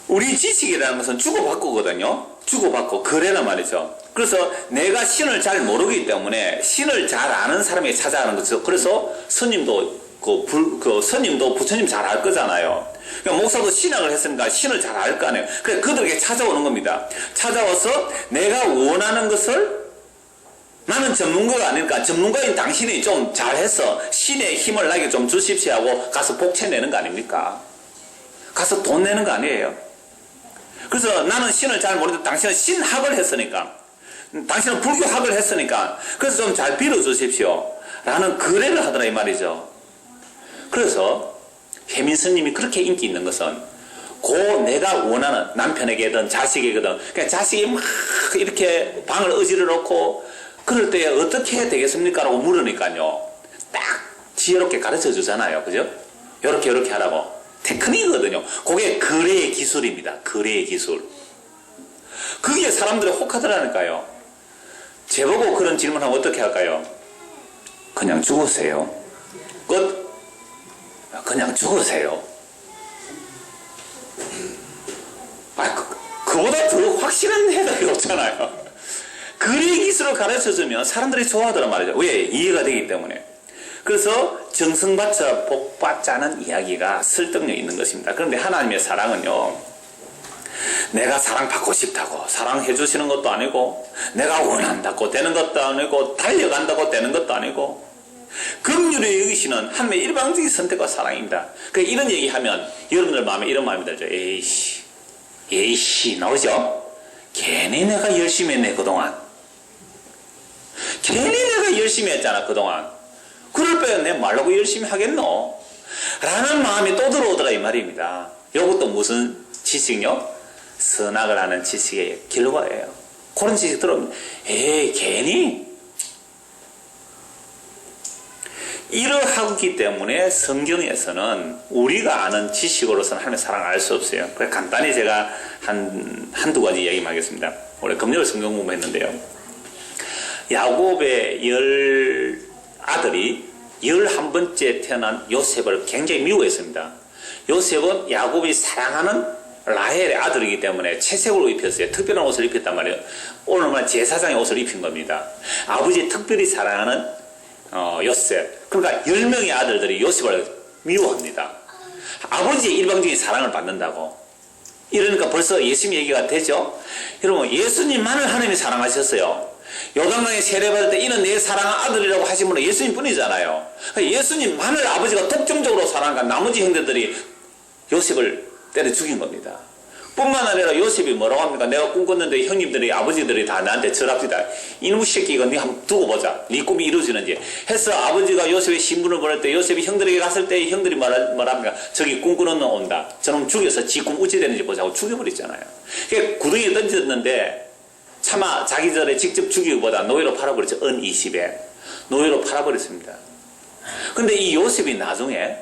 우리 지식이라는 것은 주고받고거든요. 주고받고 거래란 말이죠. 그래서 내가 신을 잘 모르기 때문에 신을 잘 아는 사람에게 찾아가는 거죠. 그래서 스님도 스님도 부처님 잘 알 거잖아요. 그러니까 목사도 신학을 했으니까 신을 잘 알 거 아니에요. 그래서 그들에게 찾아오는 겁니다. 찾아와서 내가 원하는 것을 나는 전문가가 아니니까 전문가인 당신이 좀 잘해서 신의 힘을 나게 좀 주십시오 하고 가서 복채 내는 거 아닙니까? 가서 돈 내는 거 아니에요. 그래서 나는 신을 잘 모르는데 당신은 신학을 했으니까, 당신은 불교학을 했으니까 그래서 좀 잘 빌어주십시오 라는 거래를 하더라 이 말이죠. 그래서 해민스님이 그렇게 인기 있는 것은 내가 원하는 남편에게든 자식에게든 그냥 자식이 막 이렇게 방을 어지러 놓고 그럴 때 어떻게 해야 되겠습니까? 라고 물으니까요 딱 지혜롭게 가르쳐 주잖아요. 그죠? 요렇게 하라고. 테크닉이거든요. 그게 거래의 기술입니다. 거래의 기술. 그게 사람들이 혹하더라니까요. 제보고 그런 질문하면 어떻게 할까요? 그냥 죽으세요. 끝. 그냥 죽으세요. 그보다 더 확실한 해답이 없잖아요. 거래의 기술을 가르쳐주면 사람들이 좋아하더란 말이죠. 왜? 이해가 되기 때문에. 그래서 정성받자 복받자는 이야기가 설득력 있는 것입니다. 그런데 하나님의 사랑은요, 내가 사랑받고 싶다고 사랑해 주시는 것도 아니고, 내가 원한다고 되는 것도 아니고, 달려간다고 되는 것도 아니고, 긍휼히 여기시는 하나님의 일방적인 선택과 사랑입니다. 그러니까 이런 얘기하면 여러분들 마음에 이런 마음이 들죠. 에이씨 나오죠? 괜히 내가 열심히 했네 그동안. 괜히 내가 열심히 했잖아 그동안. 그럴 바에 내 말라고 열심히 하겠노? 라는 마음이 또 들어오더라 이 말입니다. 이것도 무슨 지식요? 선악을 하는 지식의 결과예요. 그런 지식 들어오면 괜히? 이러하기 때문에 성경에서는 우리가 아는 지식으로서는 하나님의 사랑을 알 수 없어요. 그래서 간단히 제가 한두 가지 이야기만 하겠습니다. 올해 금요일 성경 공부했는데요. 야곱의 10아들이 11번째 태어난 요셉을 굉장히 미워했습니다. 요셉은 야곱이 사랑하는 라헬의 아들이기 때문에 채색으로 입혔어요. 특별한 옷을 입혔단 말이에요. 오늘날 제사장의 옷을 입힌 겁니다. 아버지 특별히 사랑하는 요셉. 그러니까 10명의 아들들이 요셉을 미워합니다. 아버지의 일방적인 사랑을 받는다고. 이러니까 벌써 예수님 얘기가 되죠. 여러분, 예수님만을 하나님이 사랑하셨어요. 요단강에 세례받을 때 이는 내 사랑한 아들이라고 하신 분은 예수님 뿐이잖아요. 예수님만을 아버지가 독점적으로 사랑하니까 나머지 형제들이 요셉을 때려 죽인 겁니다. 뿐만 아니라 요셉이 뭐라고 합니까? 내가 꿈 꿨는데 형님들이 아버지들이 다 나한테 절합시다. 이놈의 새끼가 네 한번 두고 보자. 네 꿈이 이루어지는지 해서 아버지가 요셉의 신분을 보낼 때 요셉이 형들에게 갔을 때 형들이 뭐랍니까? 저기 꿈꾸는 놈 온다. 저놈 죽여서 지 꿈 어찌 되는지 보자고 죽여버렸잖아요. 그러니까 구덩이에 던졌는데 차마 자기 전에 직접 죽이기보다 노예로 팔아버렸죠. 은 20에 노예로 팔아버렸습니다. 근데 이 요셉이 나중에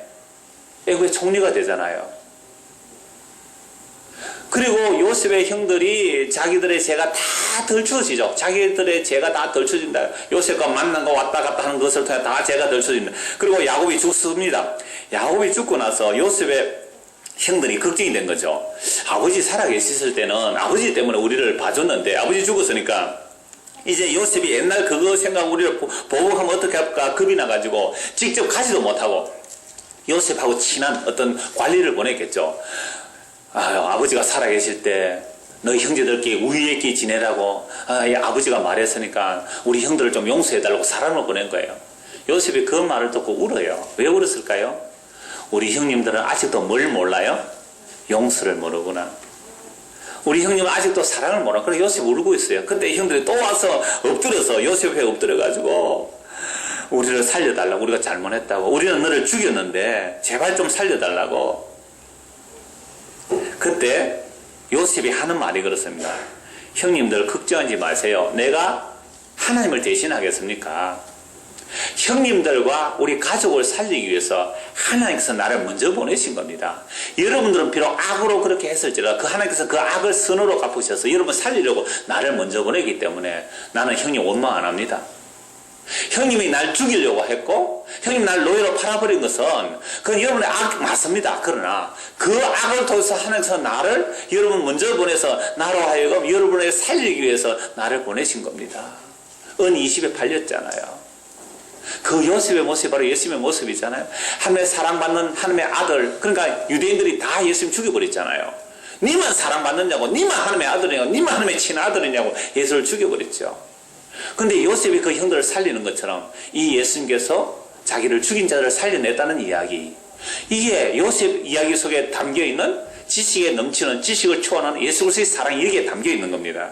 애국의 총리가 되잖아요. 그리고 요셉의 형들이 자기들의 죄가 다 덜추어지죠. 자기들의 죄가 다 덜추어진다. 요셉과 만난 거 왔다 갔다 하는 것을 통해 다 죄가 덜추어진다. 그리고 야곱이 죽습니다. 야곱이 죽고 나서 요셉의 형들이 걱정이 된 거죠. 아버지 살아계셨을 때는 아버지 때문에 우리를 봐줬는데 아버지 죽었으니까 이제 요셉이 옛날 그거 생각 우리를 보복하면 어떻게 할까 겁이 나가지고 직접 가지도 못하고 요셉하고 친한 어떤 관리를 보냈겠죠. 아버지가 살아계실 때 너희 형제들끼리 우애있게 지내라고 아버지가 말했으니까 우리 형들을 좀 용서해달라고 사람을 보낸 거예요. 요셉이 그 말을 듣고 울어요. 왜 울었을까요? 우리 형님들은 아직도 뭘 몰라요? 용서를 모르구나. 우리 형님은 아직도 사랑을 모르나. 그래서 요셉이 울고 있어요. 근데 형들이 또 와서 엎드려서 요셉에 엎드려가지고 우리를 살려달라고. 우리가 잘못했다고. 우리는 너를 죽였는데 제발 좀 살려달라고. 그때 요셉이 하는 말이 그렇습니다. 형님들 걱정하지 마세요. 내가 하나님을 대신하겠습니까? 형님들과 우리 가족을 살리기 위해서 하나님께서 나를 먼저 보내신 겁니다. 여러분들은 비록 악으로 그렇게 했을지라도 그 하나님께서 그 악을 선으로 갚으셔서 여러분 살리려고 나를 먼저 보내기 때문에 나는 형님 원망 안 합니다. 형님이 날 죽이려고 했고 형님 날 노예로 팔아버린 것은 그건 여러분의 악 맞습니다. 그러나 그 악을 통해서 하나님께서 나를 여러분 먼저 보내서 나로 하여금 여러분을 살리기 위해서 나를 보내신 겁니다. 은 20에 팔렸잖아요. 그 요셉의 모습이 바로 예수님의 모습이잖아요. 하나님의 사랑받는 하나님의 아들. 그러니까 유대인들이 다 예수님 죽여버렸잖아요. 니만 사랑받느냐고, 니만 하나님의 아들이냐고, 니만 하나님의 친아들이냐고 예수를 죽여버렸죠. 근데 요셉이 그 형들을 살리는 것처럼 이 예수님께서 자기를 죽인 자를 살려냈다는 이야기, 이게 요셉 이야기 속에 담겨있는 지식에 넘치는, 지식을 초월하는 예수 그리스도의 사랑이 여기에 담겨있는 겁니다.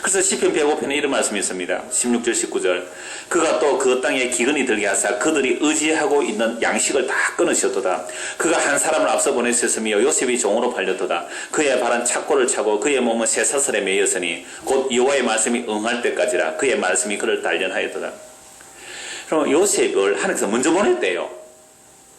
그래서 시편 105편에 이런 말씀이 있습니다. 16절 19절 그가 또 그 땅에 기근이 들게 하사 그들이 의지하고 있는 양식을 다 끊으셨도다. 그가 한 사람을 앞서 보내셨으며 요셉이 종으로 팔렸도다. 그의 발은 착고를 차고 그의 몸은 쇠사슬에 매였으니 곧 여호와의 말씀이 응할 때까지라. 그의 말씀이 그를 단련하였도다. 그럼 요셉을 하나님께서 먼저 보냈대요.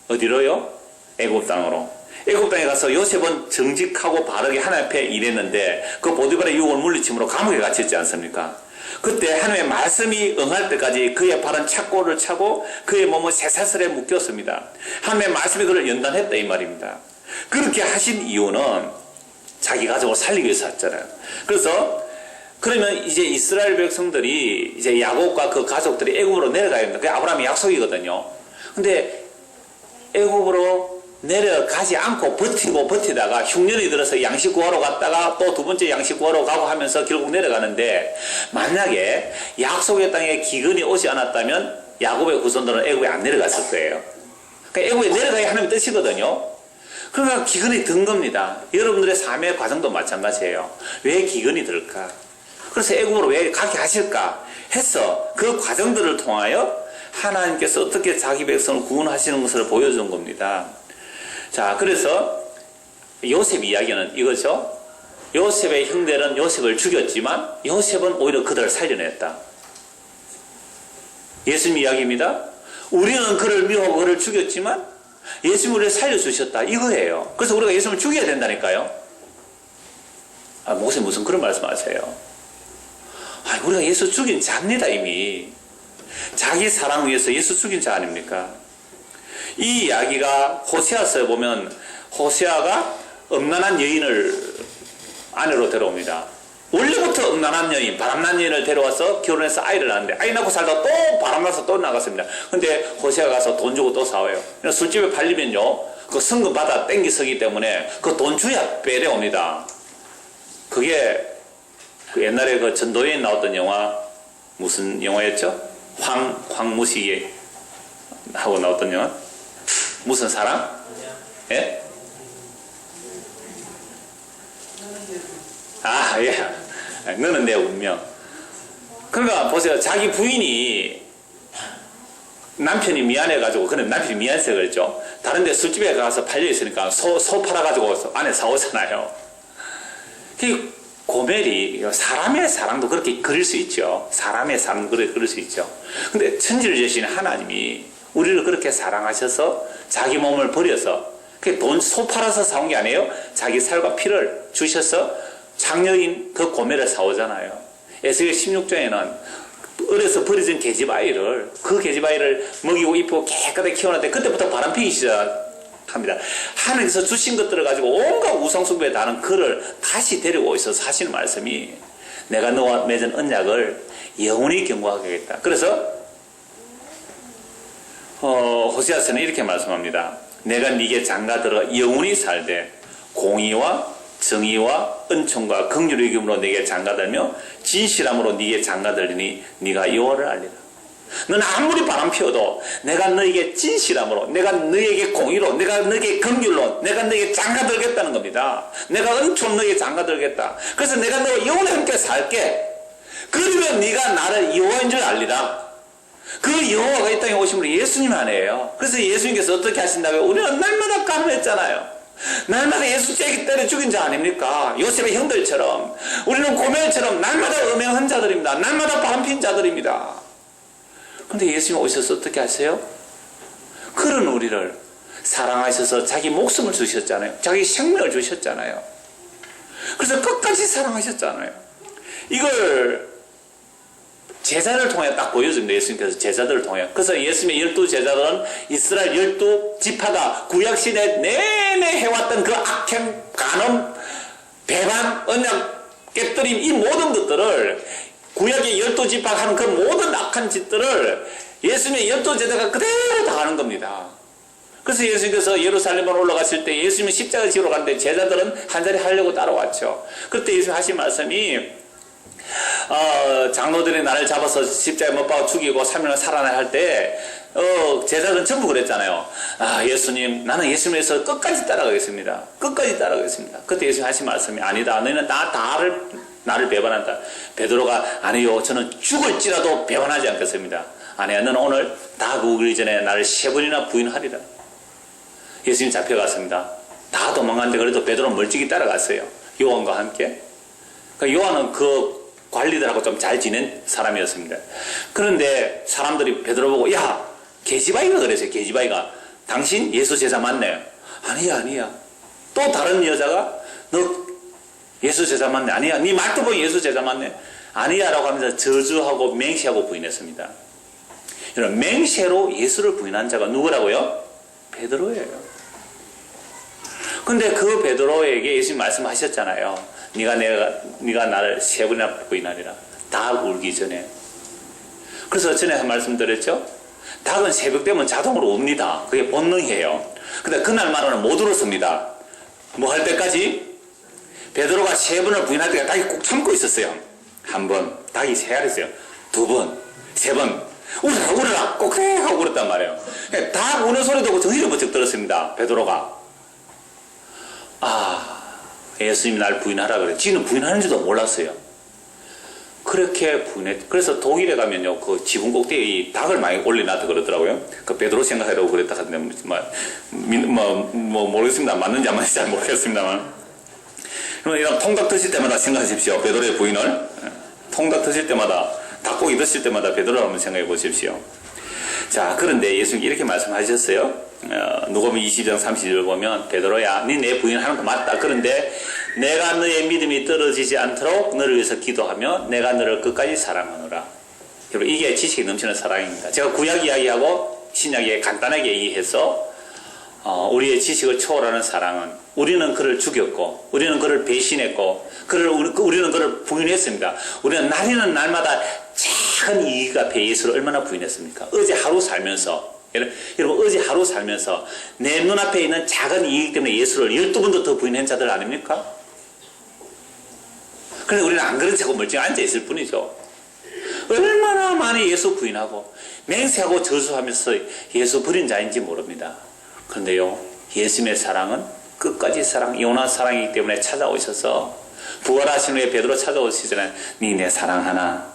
어디로요? 애굽 땅으로. 애굽 땅에 가서 요셉은 정직하고 바르게 하나님 앞에 일했는데 그 보디발의 유혹을 물리침으로 감옥에 갇혔지 않습니까? 그때 하나님의 말씀이 응할 때까지 그의 발은 착고를 차고 그의 몸은 쇠사슬에 묶였습니다. 하나님의 말씀이 그를 연단했다 이 말입니다. 그렇게 하신 이유는 자기 가족을 살리기 위해서 했잖아요. 그래서 그러면 이제 이스라엘 백성들이 이제 야곱과 그 가족들이 애굽으로 내려가야 됩니다. 그게 아브라함의 약속이거든요. 근데 애굽으로 내려가지 않고 버티다가 흉년이 들어서 양식 구하러 갔다가 또 두 번째 양식 구하러 가고 하면서 결국 내려가는데, 만약에 약속의 땅에 기근이 오지 않았다면 야곱의 후손들은 애굽에 안 내려갔을 거예요. 그러니까 애굽에 내려가야 하나님의 뜻이거든요. 그러니까 기근이 든 겁니다. 여러분들의 삶의 과정도 마찬가지예요. 왜 기근이 들까? 그래서 애굽으로 왜 가게 하실까 해서 그 과정들을 통하여 하나님께서 어떻게 자기 백성을 구원하시는 것을 보여준 겁니다. 자, 그래서 요셉 이야기는 이거죠. 요셉의 형들은 요셉을 죽였지만 요셉은 오히려 그들을 살려냈다. 예수님 이야기입니다. 우리는 그를 미워하고 그를 죽였지만 예수님이 우리를 살려주셨다 이거예요. 그래서 우리가 예수님을 죽여야 된다니까요. 목사님 무슨 그런 말씀하세요? 우리가 예수 죽인 자입니다. 이미 자기 사랑 위해서 예수 죽인 자 아닙니까? 이 이야기가 호세아서에 보면 호세아가 음란한 여인을 아내로 데려옵니다. 원래부터 음란한 여인, 바람난 여인을 데려와서 결혼해서 아이를 낳는데 아이 낳고 살다가 또 바람나서 또 나갔습니다. 근데 호세아가 가서 돈 주고 또 사와요. 술집에 팔리면요 그 성금 받아 땡기 서기 때문에 그 돈 줘야 빼려옵니다. 그게 그 옛날에 그 전도연이 나왔던 영화, 무슨 영화였죠? 황무식이 하고 나왔던 영화? 무슨 사랑? 예? 예. 너는 내 운명. 그러니까 보세요. 자기 부인이 남편이 미안해가지고, 그는 남편이 미안해서 그랬죠. 다른데 술집에 가서 팔려있으니까 소 팔아가지고 안에 사오잖아요. 그 고멜이 사람의 사랑도 그렇게 그릴 수 있죠. 사람의 사랑도 그릴 수 있죠. 근데 천지를 지으신 하나님이 우리를 그렇게 사랑하셔서 자기 몸을 버려서 돈 소 팔아서 사온 게 아니에요. 자기 살과 피를 주셔서 장녀인 그 고멜을 사오잖아요. 에스겔 16장에는 어려서 버려진 계집아이를, 그 계집아이를 먹이고 입히고 깨끗하게 키워놨는데 그때부터 바람피기 시작합니다. 하나님께서 주신 것들을 가지고 온갖 우상숭배에 다는 그를 다시 데리고 오셔서 하시는 말씀이 내가 너와 맺은 언약을 영원히 경고하겠다. 그래서 호세아서는 이렇게 말씀합니다. 내가 네게 장가들어 영원히 살되 공의와 정의와 은총과 긍휼의 기쁨으로 네게 장가들며 진실함으로 네게 장가들리니 네가 여호와를 알리라. 너는 아무리 바람 피워도 내가 너에게 진실함으로, 내가 너에게 공의로, 내가 너에게 긍휼로, 내가 너에게 장가들겠다는 겁니다. 내가 은총 너에게 장가들겠다. 그래서 내가 너와 영원히 함께 살게. 그러면 네가 나를 여호와인 줄 알리라. 그 여호와가 이 땅에 오신 분이 예수님 아니에요. 그래서 예수님께서 어떻게 하신다고요? 우리는 날마다 가문했잖아요. 날마다 예수 때려 죽인 자 아닙니까? 요셉의 형들처럼 우리는 고멜처럼 날마다 음행한 자들입니다. 날마다 바람핀 자들입니다. 그런데 예수님 오셔서 어떻게 하세요? 그런 우리를 사랑하셔서 자기 목숨을 주셨잖아요. 자기 생명을 주셨잖아요. 그래서 끝까지 사랑하셨잖아요. 이걸 제자를 통해 딱 보여줍니다. 예수님께서 제자들을 통해. 그래서 예수님의 12제자들은 이스라엘 12지파가 구약시대 내내 해왔던 그 악행, 간음, 배반, 언약, 깨뜨림 이 모든 것들을 구약의 12지파가 하는 그 모든 악한 짓들을 예수님의 12제자가 그대로 다 하는 겁니다. 그래서 예수님께서 예루살렘으로 올라갔을 때 예수님이 십자가 지러 갔는데 제자들은 한 자리 하려고 따라왔죠. 그때 예수님 하신 말씀이 장로들이 나를 잡아서 십자가에 못 박아 죽이고 3일을 살아나 할 때 제자들은 전부 그랬잖아요. 예수님, 나는 예수님에서 끝까지 따라가겠습니다. 끝까지 따라가겠습니다. 그때 예수님 하신 말씀이 아니다. 너희는 나를 배반한다. 베드로가 아니요, 저는 죽을지라도 배반하지 않겠습니다. 아니야, 너는 오늘 다 구기 전에 나를 3번이나 부인하리라. 예수님 잡혀갔습니다. 다 도망갔는데 그래도 베드로는 멀찍이 따라갔어요. 요한과 함께. 그러니까 요한은 그 관리들하고 좀 잘 지낸 사람이었습니다. 그런데 사람들이 베드로 보고, 야, 계집아이가 그랬어요. 계집아이가 당신 예수 제자 맞네요. 아니야. 또 다른 여자가 너 예수 제자 맞네? 아니야. 네 말도 보니 예수 제자 맞네? 아니야 라고 하면서 저주하고 맹세하고 부인했습니다. 여러분, 맹세로 예수를 부인한 자가 누구라고요? 베드로예요. 근데 그 베드로에게 예수님 말씀하셨잖아요. 네가 나를 3번이나 부인하리라. 닭 울기 전에. 그래서 전에 한 말씀 드렸죠? 닭은 새벽 되면 자동으로 웁니다. 그게 본능이에요. 근데 그날만은 못 울었습니다. 뭐 할 때까지? 베드로가 3번을 부인할 때까지 닭이 꼭 참고 있었어요. 1번, 닭이 3알했어요. 2번, 3번, 울어라, 꼭 그래! 하고 울었단 말이에요. 닭 우는 소리 듣고 정신을 번쩍 들었습니다. 베드로가. 예수님이 날 부인하라 그래. 지는 부인하는지도 몰랐어요. 그렇게 부인했. 그래서 독일에 가면요, 그 지붕 꼭대기에 이 닭을 많이 올려놨다 그러더라고요. 그 베드로 생각하라고 그랬다 하는데, 모르겠습니다. 맞는지 안 맞는지 잘 모르겠습니다만. 그러면 이런 통닭 드실 때마다 생각하십시오. 베드로의 부인을. 통닭 드실 때마다, 닭고기 드실 때마다 베드로를 한번 생각해 보십시오. 자, 그런데 예수님이 이렇게 말씀하셨어요. 누가복음 20장 30절 보면, 베드로야, 네 내 부인하는 거 맞다. 그런데 내가 너의 믿음이 떨어지지 않도록 너를 위해서 기도하며 내가 너를 끝까지 사랑하노라. 여러분, 이게 지식이 넘치는 사랑입니다. 제가 구약 이야기하고 신약 이야기 간단하게 얘기해서 우리의 지식을 초월하는 사랑은, 우리는 그를 죽였고, 우리는 그를 배신했고, 우리는 그를 부인했습니다. 우리는 날이는 날마다 작은 이익 앞에 예수를 얼마나 부인했습니까? 어제 하루 살면서, 여러분, 어제 하루 살면서 내 눈앞에 있는 작은 이익 때문에 예수를 12번도 더 부인한 자들 아닙니까? 그런데 우리는 안 그런 척하고 멀쩡히 앉아있을 뿐이죠. 얼마나 많이 예수 부인하고 맹세하고 저주하면서 예수 버린 자인지 모릅니다. 그런데요, 예수님의 사랑은 끝까지 사랑, 영원한 사랑이기 때문에 찾아오셔서 부활하신 후에 베드로 찾아오시잖아요. 니 내 사랑하나?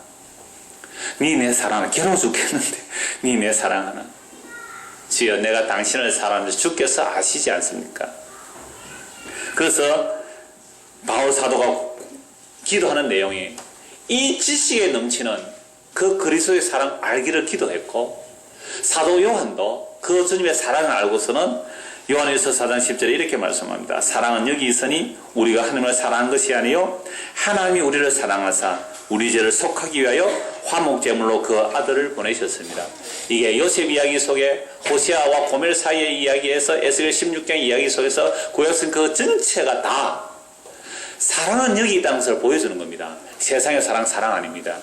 니 내 사랑하나? 괴로워 죽겠는데 니 내 사랑하나? 주여, 내가 당신을 사랑하는데 주께서 아시지 않습니까? 그래서 바울 사도가 기도하는 내용이 이 지식에 넘치는 그 그리스도의 사랑 알기를 기도했고, 사도 요한도 그 주님의 사랑을 알고서는 요한일서 4장 10절에 이렇게 말씀합니다. 사랑은 여기 있으니 우리가 하나님을 사랑한 것이 아니요 하나님이 우리를 사랑하사 우리 죄를 속하기 위하여 화목제물로 그 아들을 보내셨습니다. 이게 요셉 이야기 속에 호세아와 고멜 사이의 이야기에서 에스겔 16장 이야기 속에서 구약성 그 전체가 다 사랑은 여기 있다는 것을 보여주는 겁니다. 세상의 사랑 아닙니다.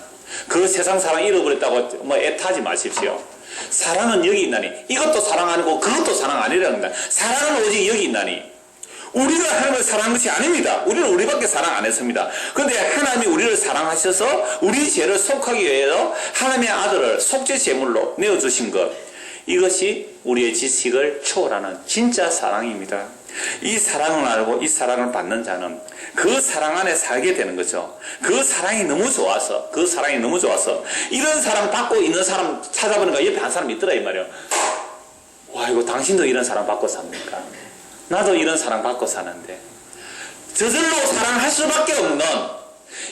그 세상 사랑 잃어버렸다고 애타지 마십시오. 사랑은 여기 있나니, 이것도 사랑 아니고 그것도 사랑 아니라는 겁니다. 사랑은 오직 여기 있나니, 우리가 하나님을 사랑한 것이 아닙니다. 우리는 우리밖에 사랑 안 했습니다. 그런데 하나님이 우리를 사랑하셔서 우리 죄를 속하기 위해서 하나님의 아들을 속죄 제물로 내어주신 것, 이것이 우리의 지식을 초월하는 진짜 사랑입니다. 이 사랑을 알고 이 사랑을 받는 자는 그 사랑 안에 살게 되는 거죠. 그 사랑이 너무 좋아서 이런 사랑 받고 있는 사람 찾아보니까 옆에 한 사람이 있더라 이 말이에요. 와, 이거 당신도 이런 사랑 받고 삽니까? 나도 이런 사랑 받고 사는데. 저절로 사랑할 수밖에 없는,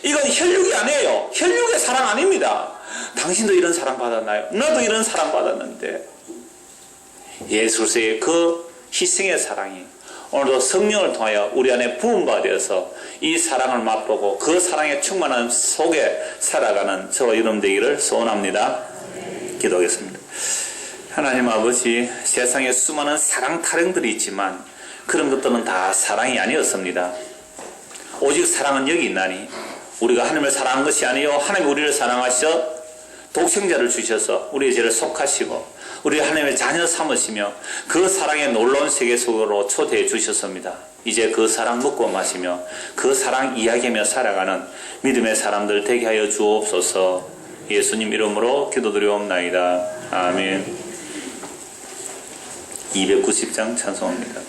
이건 혈육이 아니에요. 혈육의 사랑 아닙니다. 당신도 이런 사랑 받았나요? 나도 이런 사랑 받았는데. 예수의 그 희생의 사랑이 오늘도 성령을 통하여 우리 안에 부음바 되어서 이 사랑을 맛보고 그 사랑의 충만한 속에 살아가는 저와 여러분 되기를 소원합니다. 기도하겠습니다. 하나님 아버지, 세상에 수많은 사랑 타령들이 있지만 그런 것들은 다 사랑이 아니었습니다. 오직 사랑은 여기 있나니, 우리가 하나님을 사랑한 것이 아니요 하나님이 우리를 사랑하셔 독생자를 주셔서 우리의 죄를 속하시고 우리 하나님의 자녀 삼으시며 그 사랑의 놀라운 세계 속으로 초대해 주셨습니다. 이제 그 사랑 먹고 마시며 그 사랑 이야기하며 살아가는 믿음의 사람들 되게 하여 주옵소서. 예수님 이름으로 기도드리옵나이다. 아멘. 290장 찬송합니다.